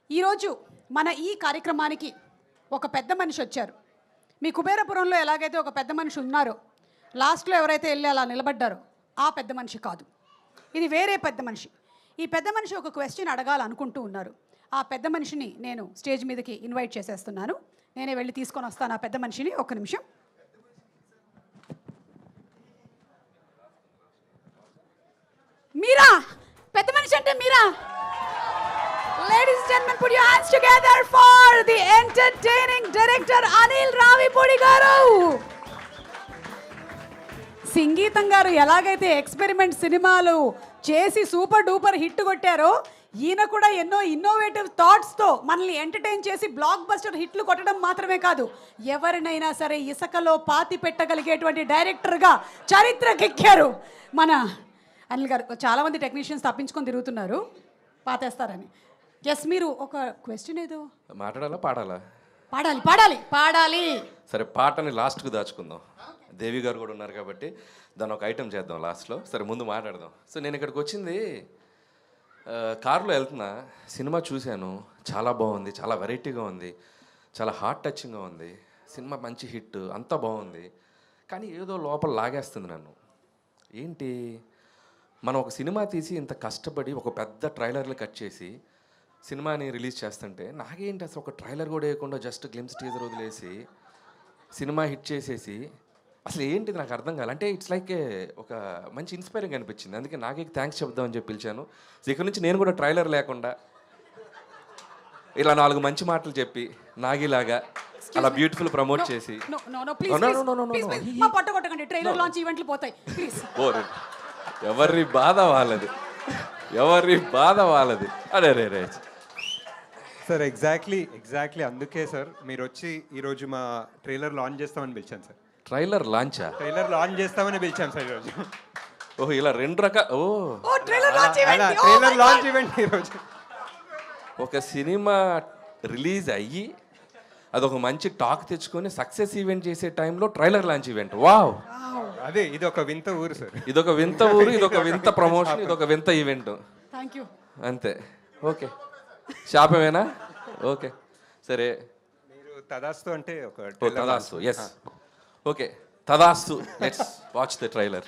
ఈరోజు మన ఈ కార్యక్రమానికి ఒక పెద్ద మనిషి వచ్చారు. మీ కుబేరపురంలో ఎలాగైతే ఒక పెద్ద మనిషి ఉన్నారో, లాస్ట్లో ఎవరైతే వెళ్ళి అలా నిలబడ్డారో ఆ పెద్ద మనిషి కాదు, ఇది వేరే పెద్ద మనిషి. ఈ పెద్ద మనిషి ఒక క్వశ్చన్ అడగాలనుకుంటూ ఉన్నారు. ఆ పెద్ద మనిషిని నేను స్టేజ్ మీదకి ఇన్వైట్ చేసేస్తున్నాను. నేనే వెళ్ళి తీసుకొని వస్తాను ఆ పెద్ద మనిషిని. ఒక్క నిమిషం. మీరా? పెద్ద మనిషి అంటే మీరా? Ladies and gentlemen, put your hands together for the entertaining director Anil Ravipudi garu. సంగీతం గారు ఎలాగైతే ఎక్స్పెరిమెంట్ సినిమాలు చేసి సూపర్ డూపర్ హిట్ కొట్టారో, ఈయన కూడా ఎన్నో ఇన్నోవేటివ్ థాట్స్తో మనల్ని ఎంటర్టైన్ చేసి బ్లాక్ బస్టర్ హిట్లు కొట్టడం మాత్రమే కాదు, ఎవరినైనా సరే ఇసుకలో పాతి పెట్టగలిగేటువంటి డైరెక్టర్గా చరిత్రకెక్కారు మన అనిల్ గారు. చాలామంది టెక్నీషియన్స్ తప్పించుకొని తిరుగుతున్నారు పాతేస్తారని. ఎస్, మీరు ఒక క్వశ్చన్ ఏదో మాట్లాడాలా పాడాలా? పాడాలి పాడాలి పాడాలి. సరే, పాటని లాస్ట్కు దాచుకుందాం. దేవి గారు కూడా ఉన్నారు కాబట్టి దాన్ని ఒక ఐటెం చేద్దాం లాస్ట్లో. సరే, ముందు మాట్లాడదాం. సో నేను ఇక్కడికి వచ్చింది కారులో వెళ్తున్నా, సినిమా చూశాను, చాలా బాగుంది, చాలా వెరైటీగా ఉంది, చాలా హార్ట్ టచింగ్గా ఉంది, సినిమా మంచి హిట్, అంతా బాగుంది. కానీ ఏదో లోపల లాగేస్తుంది నన్ను. ఏంటి, మనం ఒక సినిమా తీసి ఇంత కష్టపడి ఒక పెద్ద ట్రైలర్లు కట్ చేసి సినిమాని రిలీజ్ చేస్తుంటే, నాకేంటి అసలు ఒక ట్రైలర్ కూడా వేయకుండా జస్ట్ గ్లిమ్స్ టీజర్ వదిలేసి సినిమా హిట్ చేసేసి అసలు ఏంటిది నాకు అర్థం కాదు. అంటే ఇట్స్ లైక్ ఒక మంచి ఇన్స్పైరింగ్ అనిపించింది. అందుకే నాకే థ్యాంక్స్ చెప్దామని చెప్పి పిలిచాను. సో ఇక్కడ నుంచి నేను కూడా ట్రైలర్ లేకుండా ఇలా 4 మంచి మాటలు చెప్పి నాగిలాగా అలా బ్యూటిఫుల్ ప్రమోట్ చేసి ఎవరి బాధ వాళ్ళది, ఎవరి బాధ వాళ్ళది. అరే రే రే సార్, ఎగ్జాక్ట్లీ అందుకే సార్ మీరు వచ్చి ఈరోజు మా ట్రైలర్ లాంచ్ చేస్తామని పిలిచాను సార్. ట్రైలర్ లాంచా? ట్రైలర్ లాంచ్ చేస్తామని పిలిచాను సార్ ఈరోజు. ఓహో, ఇలా 2 రకాల ట్రైలర్ లాంచ్ ఈవెంట్ ఈరోజు. ఒక సినిమా రిలీజ్ అయ్యి అదొక మంచి టాక్ తెచ్చుకొని సక్సెస్ ఈవెంట్ చేసే టైంలో ట్రైలర్ లాంచ్ ఈవెంట్. వావ్, అదే ఇది ఒక వింత ఊరు సార్. ఇదొక వింత ఊరు, ఇదొక వింత ప్రమోషన్, ఇదొక వింత ఈవెంట్. Thank you. అంతే. ఓకే, శాపమేనా? ఓకే, సరే. మీరు తదాస్తు అంటే ఒక తదాస్తు. ఎస్, ఓకే, తదాస్తు. Let's watch the trailer.